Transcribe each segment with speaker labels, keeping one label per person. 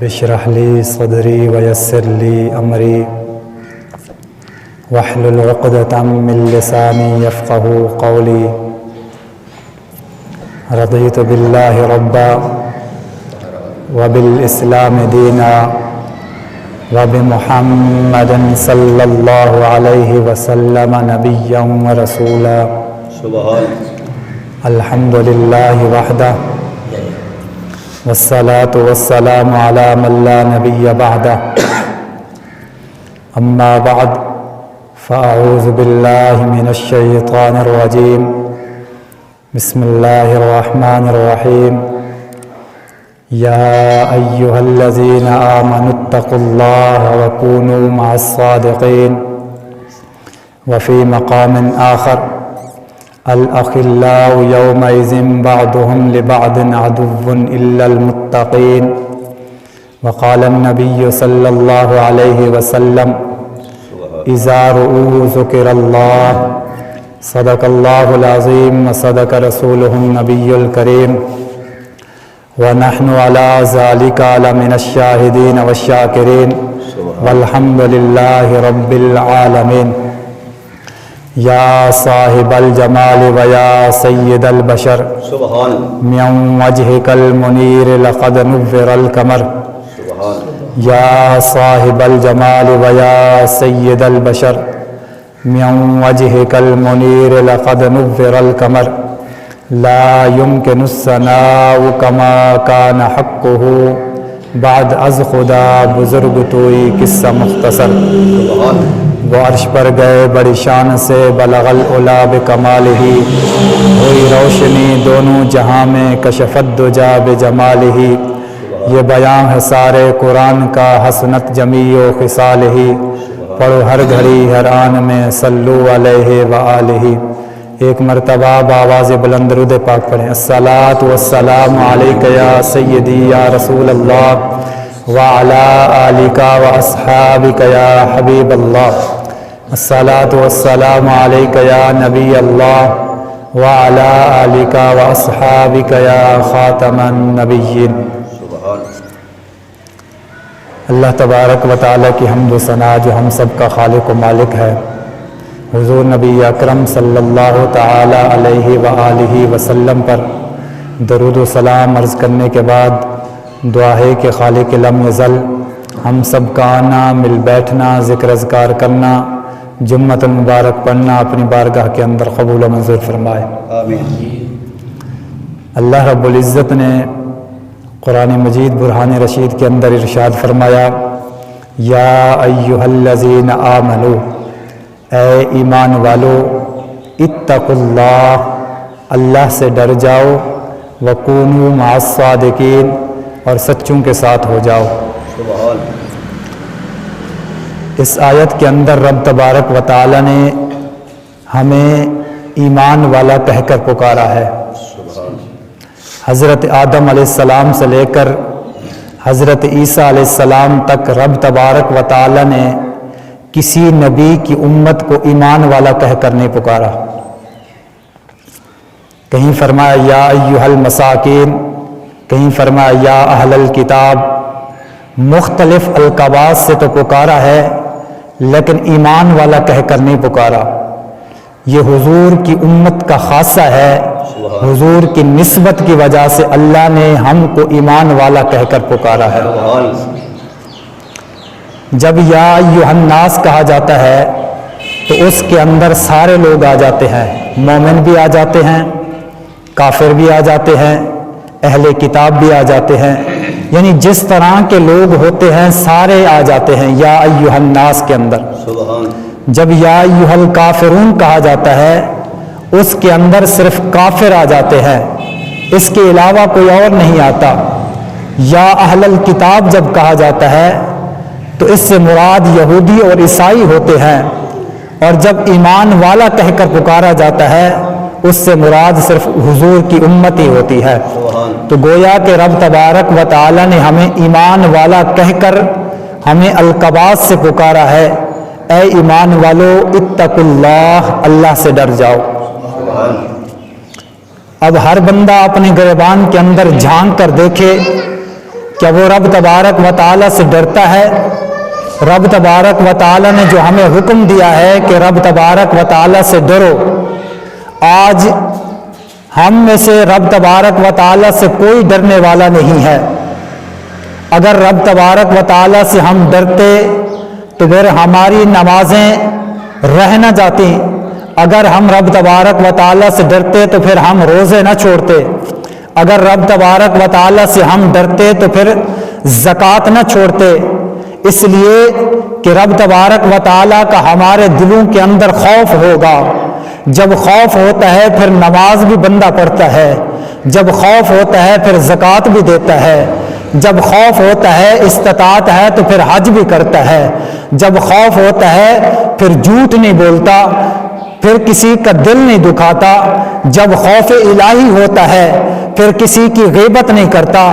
Speaker 1: اشرح لي صدري ويسر لي أمري واحلل عقدة من لساني يفقه قولي رضيت بالله ربا وبالإسلام دينا وبمحمد صلى الله عليه وسلم نبيا ورسولا
Speaker 2: سبحان
Speaker 1: الحمد لله وحده والصلاة والسلام على من لا نبي بعده أما بعد فأعوذ بالله من الشيطان الرجيم بسم الله الرحمن الرحيم يا أيها الذين آمنوا اتقوا الله وكونوا مع الصادقين وفي مقام آخر الأخلاء يومئذ بعضهم لبعض عدو إلا المتقين وقال النبي صلى الله عليه وسلم إذا رؤوا ذكر الله صدق الله العظيم وصدق رسوله النبي الكريم ونحن على ذلك لمن الشاهدين والشاكرين والحمد لله رب العالمين یا صاحب الجمال ویا سید البشر
Speaker 2: سبحان
Speaker 1: من وجهك المنیر لقد نور القمر
Speaker 2: سبحان
Speaker 1: یا صاحب الجمال ویا سید البشر من وجهك المنیر لقد نور القمر لا يمكن الثناء كما كان حقه بعد از خدا بزرگ توئی قصہ مختصر
Speaker 2: سبحان
Speaker 1: وہ عرش پر گئے بڑی شان سے بلغ العلا بکمالہ ہوئی روشنی دونوں جہاں میں کشفت دجا بجمالہ یہ بیان ہے سارے قرآن کا حسنت جمیع و خصالہ پڑھو ہر گھڑی ہر آن میں صلو علیہ وآلہ ایک مرتبہ بآواز بلند درود پاک پڑھیں الصلاۃ والسلام علیک یا سیدی یا رسول اللہ وعلی آلک واصحابک یا حبیب اللہ الصلاۃ والسلام علیک یا نبی اللہ وعلی آلک واصحابک یا خاتم النبیین
Speaker 2: سبحان
Speaker 1: اللہ تبارک و تعالیٰ کی حمد و ثنا جو ہم سب کا خالق و مالک ہے، حضور نبی اکرم صلی اللہ تعالی علیہ وآلہ وسلم پر درود و سلام عرض کرنے کے بعد دعا ہے کہ خالق لم یزل ہم سب کا آنا، مل بیٹھنا، ذکر اذکار کرنا، جمعۃ المبارک پڑھنا اپنی بارگاہ کے اندر قبول و منظور فرمائے
Speaker 2: آمین
Speaker 1: اللہ رب العزت نے قرآن مجید برہان رشید کے اندر ارشاد فرمایا یا ایہا الذین آمنوا اے ایمان والو اتقوا اللہ اللہ سے ڈر جاؤ وکونوا مع الصادقین اور سچوں کے ساتھ ہو جاؤ
Speaker 2: سبحان
Speaker 1: اس آیت کے اندر رب تبارک و تعالی نے ہمیں ایمان والا کہہ کر پکارا ہے
Speaker 2: سبحان
Speaker 1: حضرت آدم علیہ السلام سے لے کر حضرت عیسیٰ علیہ السلام تک رب تبارک و تعالی نے کسی نبی کی امت کو ایمان والا کہہ کر نہیں پکارا، کہیں فرمایا یا ایھا المساکین، کہیں فرمایا یا اہل الکتاب، مختلف القابات سے تو پکارا ہے لیکن ایمان والا کہہ کر نہیں پکارا۔ یہ حضور کی امت کا خاصہ ہے، حضور کی نسبت کی وجہ سے اللہ نے ہم کو ایمان والا کہہ کر پکارا ہے۔
Speaker 2: سبحان
Speaker 1: جب یا ایھا الناس کہا جاتا ہے تو اس کے اندر سارے لوگ آ جاتے ہیں، مومن بھی آ جاتے ہیں، کافر بھی آ جاتے ہیں، اہل کتاب بھی آ جاتے ہیں، یعنی جس طرح کے لوگ ہوتے ہیں سارے آ جاتے ہیں یا ایھا الناس کے اندر۔
Speaker 2: سبحان
Speaker 1: جب یا ایھا الکافرون کہا جاتا ہے اس کے اندر صرف کافر آ جاتے ہیں، اس کے علاوہ کوئی اور نہیں آتا۔ یا اہل الکتاب جب کہا جاتا ہے تو اس سے مراد یہودی اور عیسائی ہوتے ہیں، اور جب ایمان والا کہہ کر پکارا جاتا ہے اس سے مراد صرف حضور کی امت ہی ہوتی ہے۔
Speaker 2: سبحان
Speaker 1: تو گویا کہ رب تبارک و تعالی نے ہمیں ایمان والا کہہ کر ہمیں القابات سے پکارا ہے، اے ایمان والو اتقوا اللہ، اللہ سے ڈر جاؤ۔
Speaker 2: سبحان
Speaker 1: اب ہر بندہ اپنے گریبان کے اندر جھانک کر دیکھے کیا وہ رب تبارک و تعالیٰ سے ڈرتا ہے؟ رب تبارک و تعالیٰ نے جو ہمیں حکم دیا ہے کہ رب تبارک و تعالیٰ سے ڈرو، آج ہم میں سے رب تبارک و تعالیٰ سے کوئی ڈرنے والا نہیں ہے۔ اگر رب تبارک و تعالیٰ سے ہم ڈرتے تو پھر ہماری نمازیں رہ نہ جاتی، اگر ہم رب تبارک و تعالیٰ سے ڈرتے تو پھر ہم روزے نہ چھوڑتے، اگر رب تبارک و تعالیٰ سے ہم ڈرتے تو پھر زکوٰۃ نہ چھوڑتے، اس لیے کہ رب تبارک و تعالیٰ کا ہمارے دلوں کے اندر خوف ہوگا۔ جب خوف ہوتا ہے پھر نماز بھی بندہ پڑھتا ہے، جب خوف ہوتا ہے پھر زکوٰۃ بھی دیتا ہے، جب خوف ہوتا ہے استطاعت ہے تو پھر حج بھی کرتا ہے، جب خوف ہوتا ہے پھر جھوٹ نہیں بولتا، پھر کسی کا دل نہیں دکھاتا، جب خوف الہی ہوتا ہے پھر کسی کی غیبت نہیں کرتا،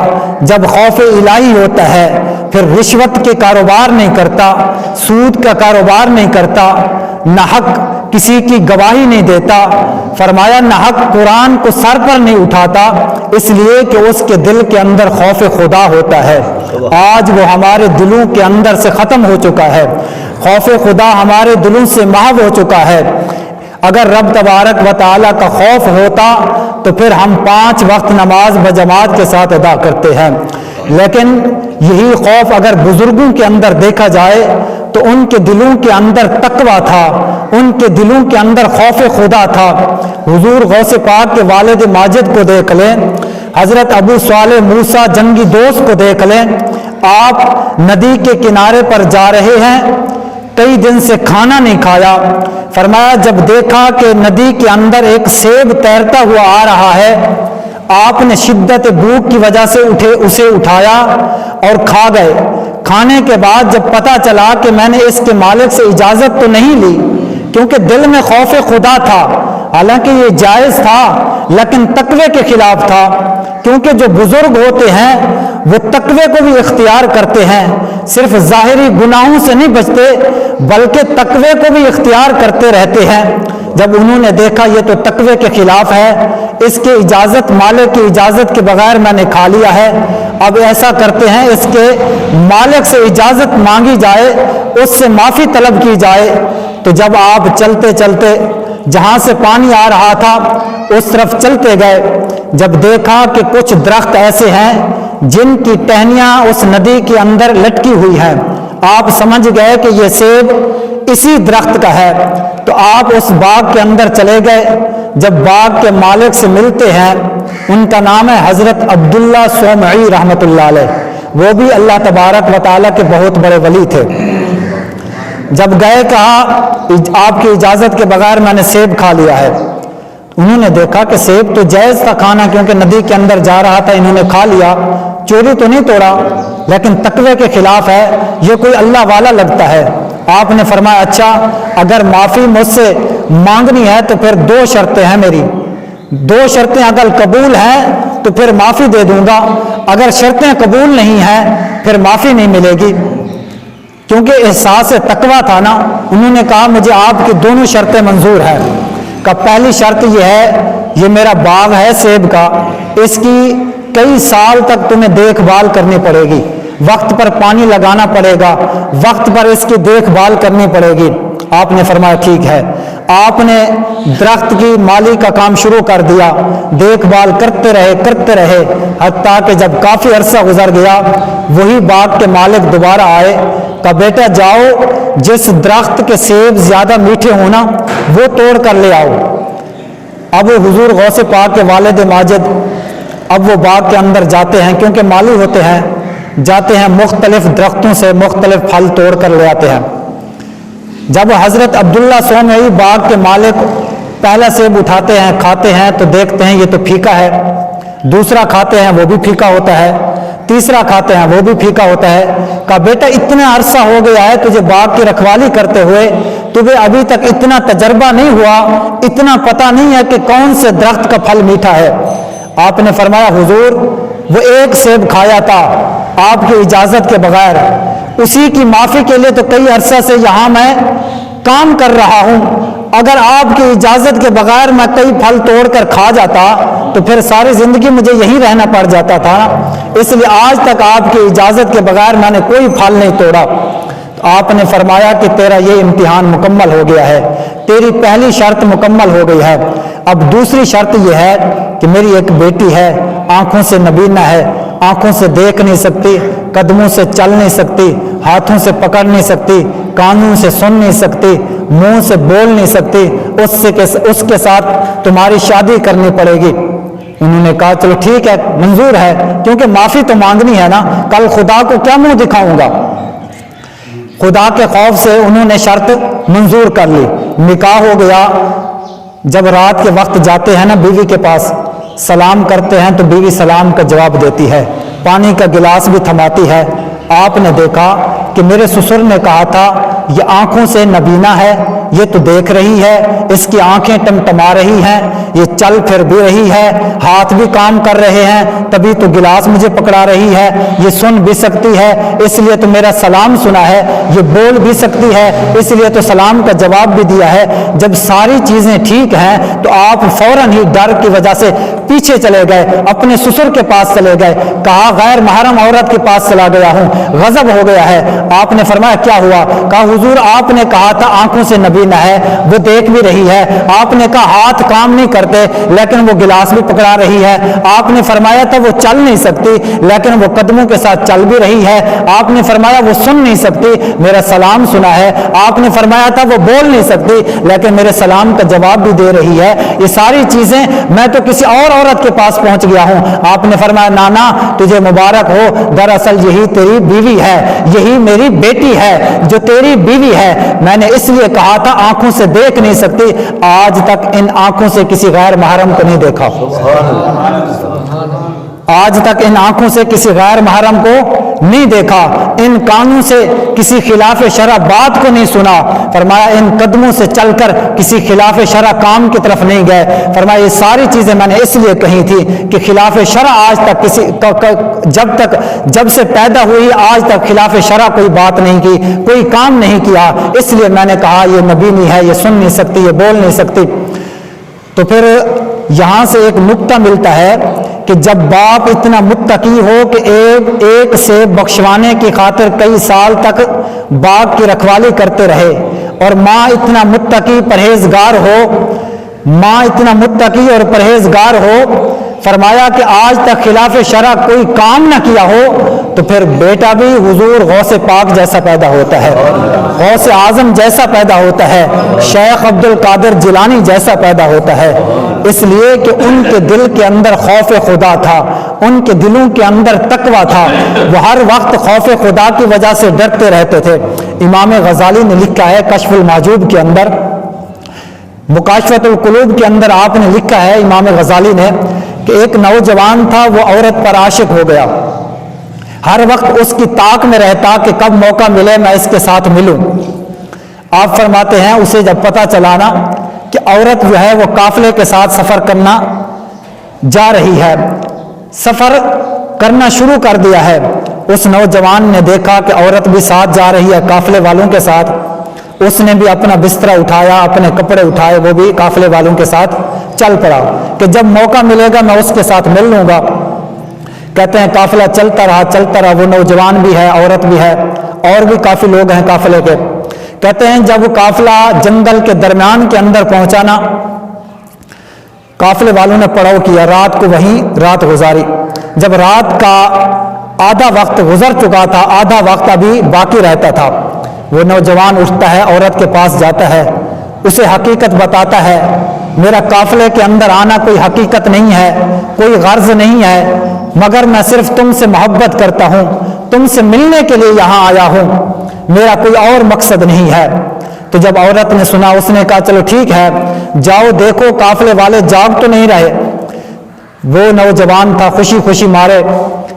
Speaker 1: جب خوف الہی ہوتا ہے پھر رشوت کے کاروبار نہیں کرتا، سود کا کاروبار نہیں کرتا، ناحق کسی کی گواہی نہیں دیتا، فرمایا ناحق قرآن کو سر پر نہیں اٹھاتا، اس لیے کہ اس کے دل کے اندر خوف خدا ہوتا ہے۔ آج وہ ہمارے دلوں کے اندر سے ختم ہو چکا ہے، خوف خدا ہمارے دلوں سے محو ہو چکا ہے۔ اگر رب تبارک و تعالیٰ کا خوف ہوتا تو پھر ہم 5 وقت نماز بجماعت کے ساتھ ادا کرتے ہیں، لیکن یہی خوف اگر بزرگوں کے اندر دیکھا جائے تو ان کے دلوں کے اندر تقویٰ تھا، ان کے دلوں کے اندر خوف خدا تھا۔ حضور غوث پاک کے والد ماجد کو دیکھ لیں، حضرت ابو صالح موسیٰ جنگی دوست کو دیکھ لیں، آپ ندی کے کنارے پر جا رہے ہیں، کئی دن سے کھانا نہیں کھایا، فرمایا جب دیکھا کہ ندی کے اندر ایک سیب تیرتا ہوا آ رہا ہے، آپ نے شدت بھوک کی وجہ سے اسے اٹھایا اور کھا گئے۔ کھانے کے بعد جب پتہ چلا کہ میں نے اس کے مالک سے اجازت تو نہیں لی، کیونکہ دل میں خوف خدا تھا، حالانکہ یہ جائز تھا لیکن تقوی کے خلاف تھا، کیونکہ جو بزرگ ہوتے ہیں وہ تقوی کو بھی اختیار کرتے ہیں، صرف ظاہری گناہوں سے نہیں بچتے بلکہ تقوی کو بھی اختیار کرتے رہتے ہیں۔ جب انہوں نے دیکھا یہ تو تقوی کے خلاف ہے، اس کی اجازت مالک کی اجازت کے بغیر میں نے کھا لیا ہے، اب ایسا کرتے ہیں اس کے مالک سے اجازت مانگی جائے، اس سے معافی طلب کی جائے۔ تو جب آپ چلتے چلتے جہاں سے پانی آ رہا تھا اس طرف چلتے گئے، جب دیکھا کہ کچھ درخت ایسے ہیں جن کی ٹہنیاں اس ندی کے اندر لٹکی ہوئی ہیں، آپ سمجھ گئے کہ یہ سیب اسی درخت کا ہے، تو آپ اس باغ کے اندر چلے گئے۔ جب باغ کے مالک سے ملتے ہیں، ان کا نام ہے حضرت عبداللہ سومعی رحمۃ اللہ علیہ، وہ بھی اللہ تبارک و تعالیٰ کے بہت بڑے ولی تھے۔ جب گئے کہا آپ کی اجازت کے بغیر میں نے سیب کھا لیا ہے، انہوں نے دیکھا کہ سیب تو جائز تھا کھانا، کیونکہ ندی کے اندر جا رہا تھا، انہوں نے کھا لیا، چوری تو نہیں توڑا لیکن تقوی کے خلاف ہے، یہ کوئی اللہ والا لگتا ہے۔ آپ نے فرمایا اچھا اگر معافی مجھ سے مانگنی ہے تو پھر 2 شرطیں ہیں میری، 2 شرطیں اگر قبول ہیں تو پھر معافی دے دوں گا، اگر شرطیں قبول نہیں ہیں پھر معافی نہیں ملے گی۔ کیونکہ احساس تقویٰ تھا نا، انہوں نے کہا مجھے آپ کی دونوں شرطیں منظور ہیں۔ کہ پہلی شرط یہ ہے یہ میرا باغ ہے سیب کا، اس کی کئی سال تک تمہیں دیکھ بھال کرنی پڑے گی، وقت پر پانی لگانا پڑے گا، وقت پر اس کی دیکھ بھال کرنی پڑے گی۔ آپ نے فرمایا ٹھیک ہے۔ آپ نے درخت کی مالی کا کام شروع کر دیا، دیکھ بھال کرتے رہے حتیٰ کہ جب کافی عرصہ گزر گیا، وہی باغ کے مالک دوبارہ آئے، کہا بیٹا جاؤ جس درخت کے سیب زیادہ میٹھے ہونا وہ توڑ کر لے آؤ۔ اب حضور غوث پاک کے والد ماجد اب وہ باغ کے اندر جاتے ہیں، کیونکہ مالی ہوتے ہیں، جاتے ہیں مختلف درختوں سے مختلف پھل توڑ کر لے آتے ہیں۔ جب حضرت عبداللہ سومعی باغ کے مالک پہلا سیب اٹھاتے ہیں کھاتے ہیں تو دیکھتے ہیں یہ تو پھیکا ہے، دوسرا کھاتے ہیں وہ بھی پھیکا ہوتا ہے، تیسرا کھاتے ہیں وہ بھی پھیکا ہوتا ہے۔ کہا بیٹا اتنا عرصہ ہو گیا ہے تجھے باغ کی رکھوالی کرتے ہوئے، تجھے ابھی تک اتنا تجربہ نہیں ہوا، اتنا پتہ نہیں ہے کہ کون سے درخت کا پھل میٹھا ہے۔ آپ نے فرمایا حضور وہ ایک سیب کھایا تھا آپ کی اجازت کے بغیر، اسی کی معافی کے لیے تو کئی عرصہ سے یہاں میں کام کر رہا ہوں، اگر آپ کی اجازت کے بغیر میں کئی پھل توڑ کر کھا جاتا تو پھر ساری زندگی مجھے یہی رہنا پڑ جاتا تھا، اس لیے آج تک آپ کی اجازت کے بغیر میں نے کوئی پھل نہیں توڑا۔ تو آپ نے فرمایا کہ تیرا یہ امتحان مکمل ہو گیا ہے، تیری پہلی شرط مکمل ہو گئی ہے، اب دوسری شرط یہ ہے کہ میری ایک بیٹی ہے، آنکھوں سے نبینا ہے، آنکھوں سے دیکھ نہیں سکتی، قدموں سے چل نہیں سکتی، ہاتھوں سے پکڑ نہیں سکتی، کانوں سے سن نہیں سکتی، منہ سے بول نہیں سکتی، اس کے ساتھ تمہاری شادی کرنی پڑے گی۔ انہوں نے کہا چلو ٹھیک ہے، منظور ہے، کیونکہ معافی تو مانگنی ہے نا، کل خدا کو کیا منہ دکھاؤں گا۔ خدا کے خوف سے انہوں نے شرط منظور کر لی، نکاح ہو گیا۔ جب رات کے وقت جاتے ہیں نا بیوی کے پاس، سلام کرتے ہیں تو بیوی سلام کا جواب دیتی ہے، پانی کا گلاس بھی تھماتی ہے۔ آپ نے دیکھا کہ میرے سسر نے کہا تھا یہ آنکھوں سے نبینا ہے، یہ تو دیکھ رہی ہے، اس کی آنکھیں ٹمٹما رہی ہیں، یہ چل پھر بھی رہی ہے، ہاتھ بھی کام کر رہے ہیں، تبھی تو گلاس مجھے پکڑا رہی ہے، یہ سن بھی سکتی ہے اس لیے تو میرا سلام سنا ہے، یہ بول بھی سکتی ہے اس لیے تو سلام کا جواب بھی دیا ہے۔ جب ساری چیزیں ٹھیک ہیں تو آپ فوراً ہی ڈر کی وجہ سے پیچھے چلے گئے، اپنے سسر کے پاس چلے گئے، کہا غیر محرم عورت کے پاس چلا گیا ہوں، غضب ہو گیا ہے۔ آپ نے فرمایا کیا ہوا؟ کہا حضور آپ نے کہا تھا آنکھوں سے نبینا ہے، وہ دیکھ بھی رہی ہے، آپ نے کہا ہاتھ کام نہیں کرتے لیکن وہ گلاس بھی پکڑا رہی ہے، آپ نے فرمایا تھا وہ چل نہیں سکتی لیکن وہ قدموں کے ساتھ چل بھی رہی ہے، آپ نے فرمایا وہ سن نہیں سکتی میرا سلام سنا ہے، آپ نے فرمایا تھا وہ بول نہیں سکتی لیکن میرے سلام کا جواب بھی دے رہی ہے، یہ ساری چیزیں میں تو کسی اور عورت کے پاس پہنچ گیا ہوں۔ آپ نے فرمایا نانا تجھے مبارک ہو، دراصل یہی تیری بیوی ہے، یہی میری بیٹی ہے جو تیری بیوی ہے، میں نے اس لیے کہا تھا آنکھوں سے دیکھ نہیں سکتی، آج تک ان آنکھوں سے کسی غیر محرم کو نہیں دیکھا، آج تک ان آنکھوں سے کسی غیر محرم کو نہیں دیکھا، ان کانوں سے کسی خلاف شرع بات کو نہیں سنا، فرمایا ان قدموں سے چل کر کسی خلاف شرع کام کی طرف نہیں گئے، فرمایا یہ ساری چیزیں میں نے اس لیے کہی تھی کہ خلاف شرع آج تک جب سے پیدا ہوئی آج تک خلاف شرع کوئی بات نہیں کی، کوئی کام نہیں کیا، اس لیے میں نے کہا یہ نبینی ہے، یہ سن نہیں سکتی، یہ بول نہیں سکتی۔ تو پھر یہاں سے ایک نکتہ ملتا ہے کہ جب باپ اتنا متقی ہو کہ ایک سیب بخشوانے کی خاطر کئی سال تک باغ کی رکھوالی کرتے رہے، اور ماں اتنا متقی پرہیزگار ہو، ماں اتنا متقی اور پرہیزگار ہو، فرمایا کہ آج تک خلاف شرع کوئی کام نہ کیا ہو، تو پھر بیٹا بھی حضور غوث پاک جیسا پیدا ہوتا ہے، غوث اعظم جیسا پیدا ہوتا ہے، شیخ عبد القادر جیلانی جیسا پیدا ہوتا ہے، اس لیے کہ ان کے دل کے اندر خوف خدا تھا، ان کے دلوں کے اندر تقویٰ تھا، وہ ہر وقت خوف خدا کی وجہ سے ڈرتے رہتے تھے۔ امام غزالی نے لکھا ہے کشف المحجوب کے اندر، مکاشفۃ القلوب کے اندر آپ نے لکھا ہے امام غزالی نے کہ ایک نوجوان تھا، وہ عورت پر عاشق ہو گیا، ہر وقت اس کی طاق میں رہتا کہ کب موقع ملے میں اس کے ساتھ ملوں۔ آپ فرماتے ہیں اسے جب پتہ چلا نا کہ عورت جو ہے وہ قافلے کے ساتھ سفر کرنا جا رہی ہے، سفر کرنا شروع کر دیا ہے، اس نوجوان نے دیکھا کہ عورت بھی ساتھ جا رہی ہے قافلے والوں کے ساتھ، اس نے بھی اپنا بستر اٹھایا، اپنے کپڑے اٹھائے، وہ بھی قافلے والوں کے ساتھ چل پڑا کہ جب موقع ملے گا میں اس کے ساتھ مل لوں گا۔ کہتے ہیں قافلہ چلتا رہا، وہ نوجوان بھی ہے، عورت بھی ہے، اور بھی کافی لوگ ہیں قافلے کے۔ کہتے ہیں جب قافلہ جنگل کے درمیان کے اندر پہنچا نا، قافلے والوں نے پڑاؤ کیا، رات کو وہیں رات گزاری۔ جب رات کا آدھا وقت گزر چکا تھا، آدھا وقت ابھی باقی رہتا تھا، وہ نوجوان اٹھتا ہے، عورت کے پاس جاتا ہے، اسے حقیقت بتاتا ہے، میرا قافلے کے اندر آنا کوئی حقیقت نہیں ہے، کوئی غرض نہیں ہے، مگر میں صرف تم سے محبت کرتا ہوں، تم سے ملنے کے لیے یہاں آیا ہوں، میرا کوئی اور مقصد نہیں ہے۔ تو جب عورت نے سنا، اس نے کہا چلو ٹھیک ہے، جاؤ دیکھو قافلے والے جاگ تو نہیں رہے۔ وہ نوجوان تھا، خوشی خوشی مارے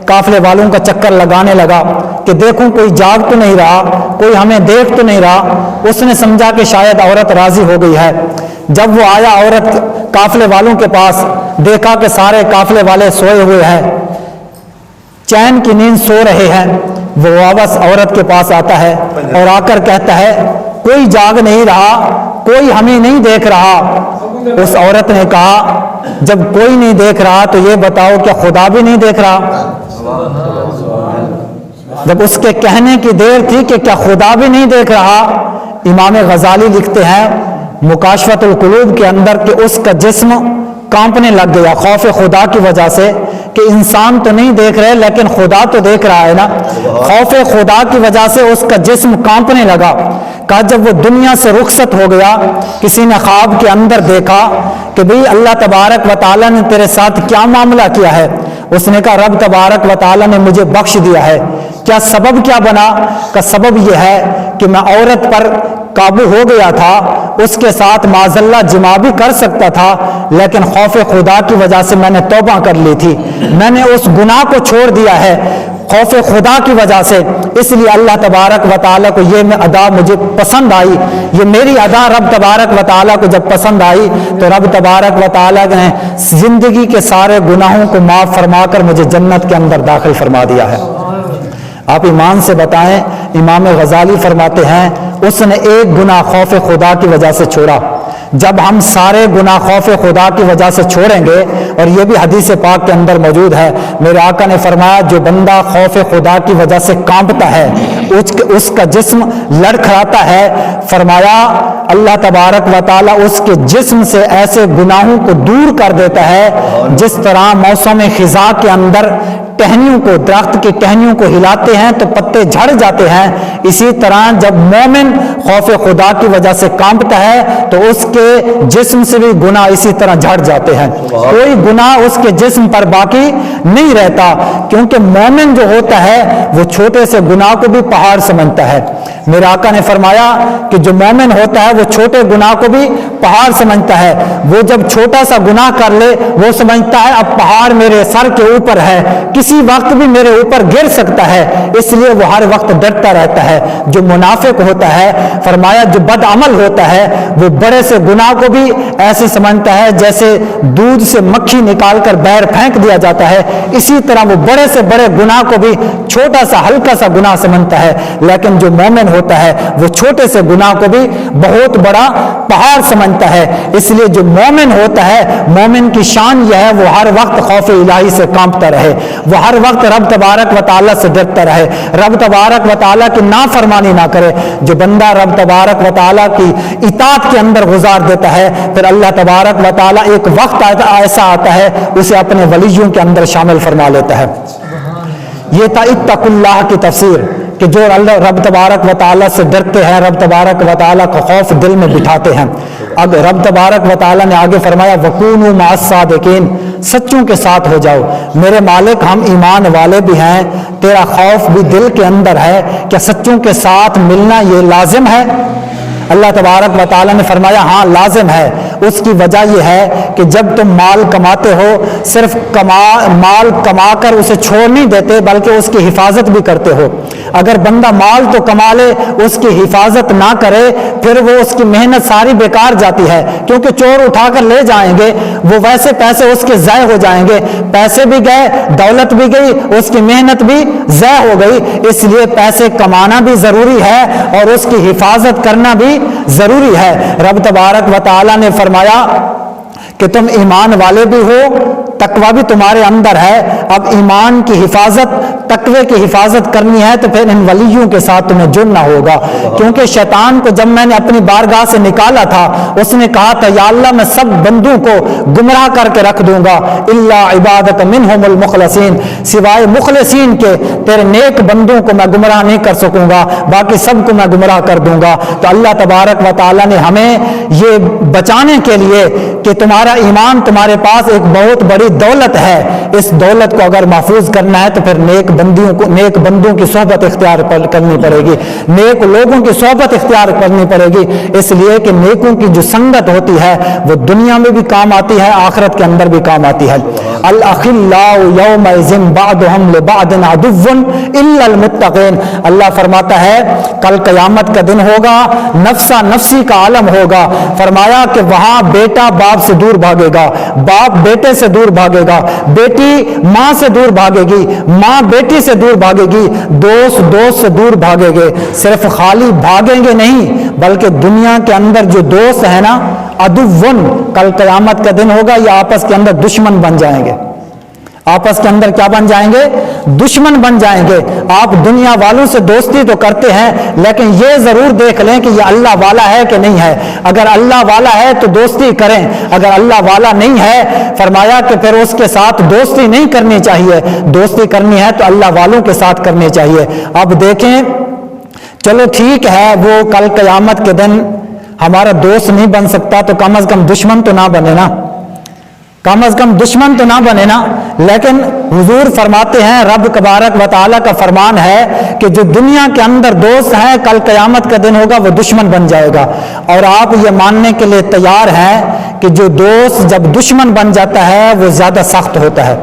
Speaker 1: قافلے والوں کا چکر لگانے لگا کہ دیکھوں کوئی جاگ تو نہیں رہا، کوئی ہمیں دیکھ تو نہیں رہا۔ اس نے سمجھا کہ شاید عورت راضی ہو گئی ہے۔ جب وہ آیا عورت قافلے والوں کے پاس، دیکھا کہ سارے قافلے والے سوئے ہوئے ہیں، چین کی نیند سو رہے ہیں، وہ واپس عورت کے پاس آتا ہے اور آ کر کہتا ہے کوئی جاگ نہیں رہا، کوئی ہمیں نہیں دیکھ رہا۔ اس عورت نے کہا جب کوئی نہیں دیکھ رہا تو یہ بتاؤ کیا خدا بھی نہیں دیکھ رہا؟ جب اس کے کہنے کی دیر تھی کہ کیا خدا بھی نہیں دیکھ رہا، امام غزالی لکھتے ہیں مکاشفۃ القلوب کے اندر کہ اس کا جسم کانپنے لگ گیا خوف خدا کی وجہ سے کہ انسان تو نہیں دیکھ رہے لیکن خدا تو دیکھ رہا ہے نا۔ خوف خدا کی وجہ سے اس کا جسم کانپنے لگا۔ کہا جب وہ دنیا سے رخصت ہو گیا، کسی نے خواب کے اندر دیکھا کہ بھئی اللہ تبارک و تعالیٰ نے تیرے ساتھ کیا معاملہ کیا ہے؟ اس نے کہا رب تبارک و تعالیٰ نے مجھے بخش دیا ہے۔ کیا سبب کیا بنا؟ کہ سبب یہ ہے کہ میں عورت پر قابو ہو گیا تھا، اس کے ساتھ معاذ اللہ جماع بھی کر سکتا تھا، لیکن خوف خدا کی وجہ سے میں نے توبہ کر لی تھی، میں نے اس گناہ کو چھوڑ دیا ہے خوف خدا کی وجہ سے۔ اس لیے اللہ تبارک و تعالیٰ کو یہ ادا مجھے پسند آئی، یہ میری ادا رب تبارک و تعالیٰ کو جب پسند آئی تو رب تبارک و تعالیٰ نے زندگی کے سارے گناہوں کو معاف فرما کر مجھے جنت کے اندر داخل فرما دیا ہے۔ آپ ایمان سے بتائیں، امام غزالی فرماتے ہیں اس نے ایک گناہ خوف خدا کی وجہ سے چھوڑا۔ جب ہم سارے گناہ خوف خدا کی وجہ سے چھوڑیں گے، اور یہ بھی حدیث پاک کے اندر موجود ہے، میرے آقا نے فرمایا جو بندہ خوف خدا کی وجہ سے کانپتا ہے، اس کا جسم لڑکھڑاتا ہے، فرمایا اللہ تبارک و تعالیٰ اس کے جسم سے ایسے گناہوں کو دور کر دیتا ہے جس طرح موسم خزاں کے اندر ٹہنیوں کو، درخت کی ٹہنیوں کو ہلاتے ہیں تو پتے جھڑ جاتے ہیں، اسی طرح جب مومن خوف خدا کی وجہ سے کانپتا ہے تو اس کے جسم سے بھی گناہ اسی طرح جھڑ جاتے ہیں، کوئی گناہ اس کے جسم پر باقی نہیں رہتا، کیونکہ مومن جو ہوتا ہے وہ چھوٹے سے گناہ کو بھی پہاڑ سمجھتا ہے۔ میرے آقا نے فرمایا کہ جو مومن ہوتا ہے وہ چھوٹے گناہ کو بھی پہاڑ سمجھتا ہے، وہ جب چھوٹا سا گناہ کر لے وہ سمجھتا ہے اب پہاڑ میرے سر کے اوپر ہے، کسی وقت بھی میرے اوپر گر سکتا ہے، اس لیے وہ ہر وقت ڈرتا رہتا ہے۔ جو منافق ہوتا ہے، فرمایا جو بد عمل ہوتا ہے وہ بڑے سے گناہ کو بھی ایسے سمجھتا ہے جیسے دودھ سے مکھی نکال کر باہر پھینک دیا جاتا ہے، اسی طرح وہ بڑے سے بڑے گناہ کو بھی چھوٹا سا ہلکا سا گناہ سمجھتا ہے، لیکن جو مومن ہوتا ہے وہ چھوٹے سے گناہ کو بھی بہت بڑا پہاڑ سمجھتا ہے۔ اس لیے جو مومن ہوتا ہے، مومن کی شان یہ ہے وہ ہر وقت خوف الہی سے کانپتا رہے، وہ ہر وقت رب تبارک و تعالیٰ سے ڈرتا رہے، رب تبارک و تعالیٰ کی نافرمانی نہ کرے۔ جو بندہ رب تبارک و تعالیٰ کی اطاعت کے اندر گزار دیتا ہے، پھر اللہ تبارک و تعالیٰ ایک وقت ایسا آتا ہے اسے اپنے ولیوں کے اندر شامل فرما لیتا ہے۔ یہ تھا اتقوا اللہ کی تفسیر کہ جو اللہ رب تبارک و تعالیٰ سے ڈرتے ہیں، رب تبارک و تعالیٰ کا خوف دل میں بٹھاتے ہیں۔ اب رب تبارک و تعالیٰ نے آگے فرمایا وَكُونُوا مَعَ الصَّادِقِينَ، سچوں کے ساتھ ہو جاؤ۔ میرے مالک ہم ایمان والے بھی ہیں، تیرا خوف بھی دل کے اندر ہے، کیا سچوں کے ساتھ ملنا یہ لازم ہے؟ اللہ تبارک و تعالیٰ نے فرمایا ہاں لازم ہے۔ اس کی وجہ یہ ہے کہ جب تم مال کماتے ہو صرف مال کما کر اسے چھوڑ نہیں دیتے بلکہ اس کی حفاظت بھی کرتے ہو۔ اگر بندہ مال تو کما لے اس کی حفاظت نہ کرے پھر وہ اس کی محنت ساری بیکار جاتی ہے، کیونکہ چور اٹھا کر لے جائیں گے، وہ ویسے پیسے اس کے ضائع ہو جائیں گے، پیسے بھی گئے، دولت بھی گئی، اس کی محنت بھی ضائع ہو گئی۔ اس لیے پیسے کمانا بھی ضروری ہے اور اس کی حفاظت کرنا بھی ضروری ہے۔ رب تبارک و تعالیٰ نے فرمایا کہ تم ایمان والے بھی ہو، تقوی بھی تمہارے اندر ہے۔ اب ایمان کی حفاظت، تقوی کی حفاظت کرنی ہے تو پھر ان ولیوں کے ساتھ تمہیں جڑنا ہوگا، کیونکہ شیطان کو جب میں نے اپنی بارگاہ سے نکالا تھا اس نے کہا تھا یا اللہ میں سب بندوں کو گمراہ کر کے رکھ دوں گا الا عبادک منہم المخلصین، سوائے مخلصین کے تیرے نیک بندوں کو میں گمراہ نہیں کر سکوں گا، باقی سب کو میں گمراہ کر دوں گا۔ تو اللہ تبارک و تعالیٰ نے ہمیں یہ بچانے کے لیے کہ تمہارا ایمان تمہارے پاس ایک بہت بڑی دولت ہے، اس دولت کو اگر محفوظ کرنا ہے تو پھر نیک بندوں کی صحبت اختیار کرنی پڑے گی، نیک لوگوں کی صحبت اختیار کرنی پڑے گی، اس لیے کہ نیکوں کی جو سنگت ہوتی ہے وہ دنیا میں بھی کام آتی ہے، آخرت کے اندر بھی کام آتی ہے۔ الاخلاء یومئذ بعضهم لبعض عدو الا المتقین، اللہ فرماتا ہے کل قیامت کا دن ہوگا، نفسا نفسی کا عالم ہوگا، فرمایا کہ وہاں بیٹا باپ سے دور بھاگے گا، باپ بیٹے سے دور بھاگے گا، بیٹی بیٹی ماں سے دور بھاگے گی، ماں بیٹی سے دور بھاگے گی، دوست دوست سے دور بھاگے گے۔ صرف خالی بھاگیں گے نہیں، بلکہ دنیا کے اندر جو دوست ہیں نا، عدوٌ، کل قیامت کا دن ہوگا یہ آپس کے اندر دشمن بن جائیں گے۔ آپس کے اندر کیا بن جائیں گے؟ دشمن بن جائیں گے۔ آپ دنیا والوں سے دوستی تو کرتے ہیں، لیکن یہ ضرور دیکھ لیں کہ یہ اللہ والا ہے کہ نہیں ہے۔ اگر اللہ والا ہے تو دوستی کریں، اگر اللہ والا نہیں ہے فرمایا کہ پھر اس کے ساتھ دوستی نہیں کرنی چاہیے۔ دوستی کرنی ہے تو اللہ والوں کے ساتھ کرنی چاہیے۔ اب دیکھیں، چلو ٹھیک ہے، وہ کل قیامت کے دن ہمارا دوست نہیں بن سکتا تو کم از کم دشمن تو نہ بنے نا، کم از کم دشمن تو نہ بنے نا۔ لیکن حضور فرماتے ہیں، رب تبارک و تعالیٰ کا فرمان ہے کہ جو دنیا کے اندر دوست ہیں کل قیامت کا دن ہوگا وہ دشمن بن جائے گا۔ اور آپ یہ ماننے کے لیے تیار ہیں کہ جو دوست جب دشمن بن جاتا ہے وہ زیادہ سخت ہوتا ہے،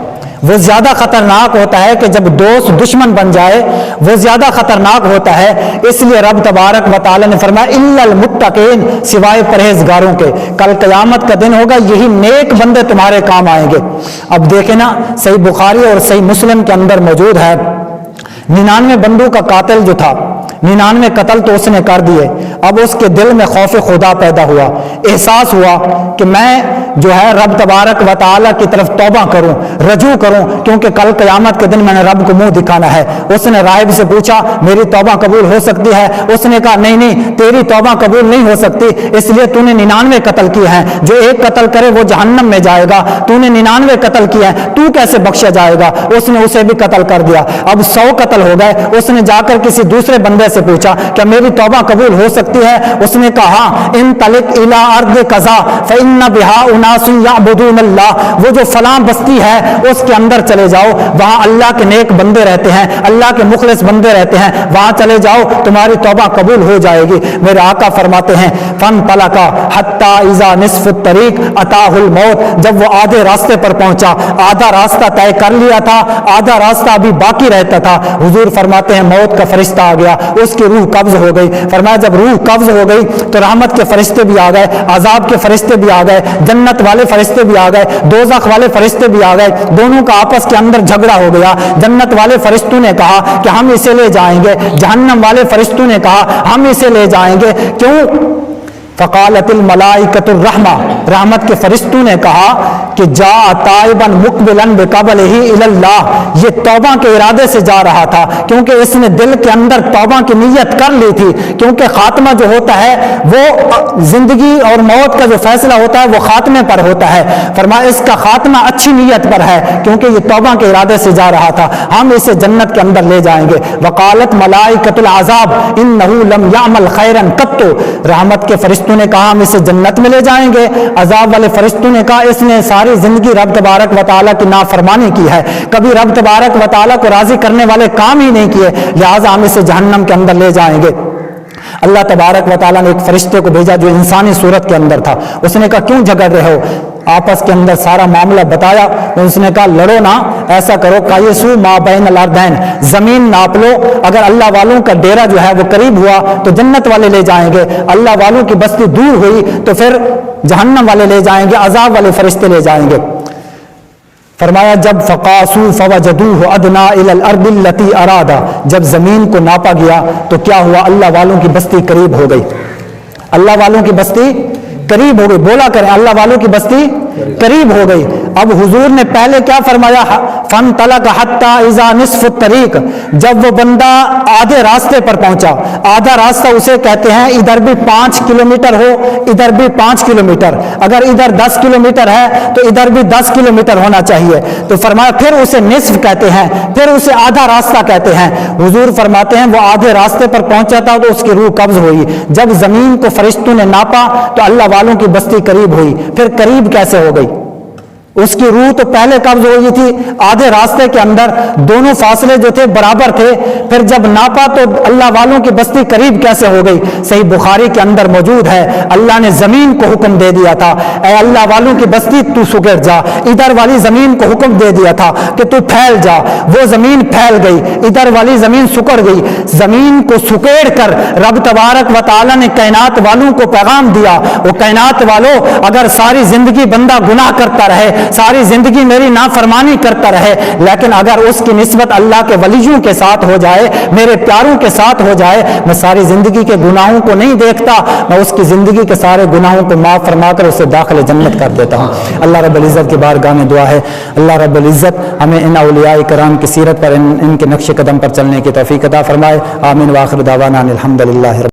Speaker 1: وہ زیادہ خطرناک ہوتا ہے کہ جب دوست دشمن بن جائے وہ زیادہ خطرناک ہوتا ہے۔ اس لیے رب تبارک و تعالیٰ نے فرمایا الا المتقین، سوائے پرہیزگاروں کے، کل قیامت کا دن ہوگا یہی نیک بندے تمہارے کام آئیں گے۔ اب دیکھیں نا، صحیح بخاری اور صحیح مسلم کے اندر موجود ہے، 99 بندوں کا قاتل جو تھا، 99 قتل تو اس نے کر دیے، اب اس کے دل میں خوف خدا پیدا ہوا، احساس ہوا کہ میں جو ہے رب تبارک و تعالیٰ کی طرف توبہ کروں، رجوع کروں، کیونکہ کل قیامت کے دن میں نے رب کو منہ دکھانا ہے۔ اس نے راہب سے پوچھا میری توبہ قبول ہو سکتی ہے؟ اس نے کہا نہیں نہیں، تیری توبہ قبول نہیں ہو سکتی، اس لیے تو نے 99 قتل کیے ہیں، جو ایک قتل کرے وہ جہنم میں جائے گا، تو نے 99 قتل کیے ہیں، تو کیسے بخشا جائے گا؟ اس نے اسے بھی قتل کر دیا، اب 100 قتل ہو گئے۔ اس نے جا کر کسی دوسرے بندے سے پوچھا کیا میری توبہ قبول ہو سکتی ہے؟ اس نے کہا انطلق الی ارض کذا فإن بها اناس یعبدون اللہ، وہ جو فلاں بستی ہے اس کے اندر چلے جاؤ، وہاں اللہ کے نیک بندے رہتے ہیں، اللہ کے مخلص بندے رہتے ہیں، وہاں چلے جاؤ، تمہاری توبہ قبول ہو جائے گی۔ میرے آقا فرماتے ہیں فانطلق حتی اذا نصف الطریق اتاہ الموت، جب وہ آدھے راستے پر پہنچا، آدھا راستہ طے کر لیا تھا، آدھا راستہ ابھی باقی رہتا تھا، حضور فرماتے ہیں موت کا فرشتہ آ گیا، اس کی روح قبض ہو گئی۔ فرمایا جب روح قبض ہو گئی تو رحمت کے فرشتے بھی آ گئے، عذاب کے فرشتے بھی آ گئے، جنت والے فرشتے بھی آ گئے، دوزخ والے فرشتے بھی آ گئے، دونوں کا آپس کے اندر جھگڑا ہو گیا۔ جنت والے فرشتوں نے کہا کہ ہم اسے لے جائیں گے، جہنم والے فرشتوں نے کہا ہم اسے لے جائیں گے، کیوں؟ فقالت الملائکۃ الرحمہ، رحمت کے فرشتوں نے کہا کہ جاء تائبا مقبلا بقبلہ الی اللہ، یہ توبہ کے ارادے سے جا رہا تھا، کیونکہ اس نے دل کے اندر توبہ کی نیت کر لی تھی، کیونکہ خاتمہ جو ہوتا ہے وہ زندگی اور موت کا جو فیصلہ ہوتا ہے وہ خاتمے پر ہوتا ہے۔ فرمایا اس کا خاتمہ اچھی نیت پر ہے، کیونکہ یہ توبہ کے ارادے سے جا رہا تھا، ہم اسے جنت کے اندر لے جائیں گے۔ وقالت ملائکۃ العذاب انہ لم یعمل خیرا قط، رحمت کے فرشتوں نے کہا ہم اسے جنت میں لے جائیں گے، عذاب والے فرشتوں نے کہا اس نے ساری زندگی رب تبارک و تعالیٰ کی نافرمانی کی ہے، کبھی رب تبارک و تعالیٰ کو راضی کرنے والے کام ہی نہیں کیے، لہٰذا ہم اسے جہنم کے اندر لے جائیں گے۔ اللہ تبارک و تعالیٰ نے ایک فرشتے کو بھیجا جو انسانی صورت کے اندر تھا، اس نے کہا کیوں جھگڑ رہے ہو؟ آپس کے اندر سارا معاملہ بتایا، اس نے کہا لڑو نہ، ایسا کرو قیسوا ما بین الارضین، زمین ناپ لو، اگر اللہ والوں کا ڈیرا جو ہے وہ قریب ہوا تو جنت والے لے جائیں گے، اللہ والوں کی بستی دور ہوئی تو پھر جہنم والے لے جائیں گے، عذاب والے فرشتے لے جائیں گے۔ فرمایا جب فقاسوا فوجدوه ادنى الى الارض التي اراد، جب زمین کو ناپا گیا تو کیا ہوا؟ اللہ والوں کی بستی قریب ہو گئی، اللہ والوں کی بستی قریب ہو گئی، بولا کریں اللہ والوں کی بستی قریب ہو گئی۔ اب حضور نے پہلے کیا فرمایا؟ فانطلق حتی اذا نصف الطریق، جب وہ بندہ آدھے راستے پر پہنچا، آدھا راستہ اسے کہتے ہیں ادھر بھی 5 کلومیٹر ہو، ادھر بھی 5 کلومیٹر، اگر ادھر 10 کلومیٹر ہے تو ادھر بھی 10 کلومیٹر ہونا چاہیے، تو فرمایا پھر اسے نصف کہتے ہیں، پھر اسے آدھا راستہ کہتے ہیں۔ حضور فرماتے ہیں وہ آدھے راستے پر پہنچا تھا تو اس کی روح قبض ہوئی، جب زمین کو فرشتوں نے ناپا تو اللہ والوں کی بستی قریب ہوئی، پھر قریب کیسے ہو گئی؟ اس کی روح تو پہلے قبض ہو گئی تھی، آدھے راستے کے اندر دونوں فاصلے جو تھے برابر تھے، پھر جب ناپا تو اللہ والوں کی بستی قریب کیسے ہو گئی؟ صحیح بخاری کے اندر موجود ہے، اللہ نے زمین کو حکم دے دیا تھا اے اللہ والوں کی بستی تو سکڑ جا، ادھر والی زمین کو حکم دے دیا تھا کہ تو پھیل جا، وہ زمین پھیل گئی، ادھر والی زمین سکڑ گئی، زمین کو سکیڑ کر رب تبارک و تعالیٰ نے کائنات والوں کو پیغام دیا، وہ کائنات والوں اگر ساری زندگی بندہ گناہ کرتا رہے ساری زندگی میری نافرمانی کرتا رہے، لیکن اگر اس کی نسبت اللہ کے ولیوں کے ساتھ ہو جائے، میرے پیاروں کے ساتھ ہو جائے، میں ساری زندگی کے گناہوں کو نہیں دیکھتا، میں اس کی زندگی کے سارے گناہوں کو معاف فرما کر اسے داخل جنت کر دیتا ہوں۔ اللہ رب العزت کی بارگاہ میں دعا ہے، اللہ رب العزت ہمیں ان اولیاء کرام کی سیرت پر، ان کے نقش قدم پر چلنے کی توفیق عطا فرمائے۔ آمین۔ وآخر دعوانا الحمدللہ۔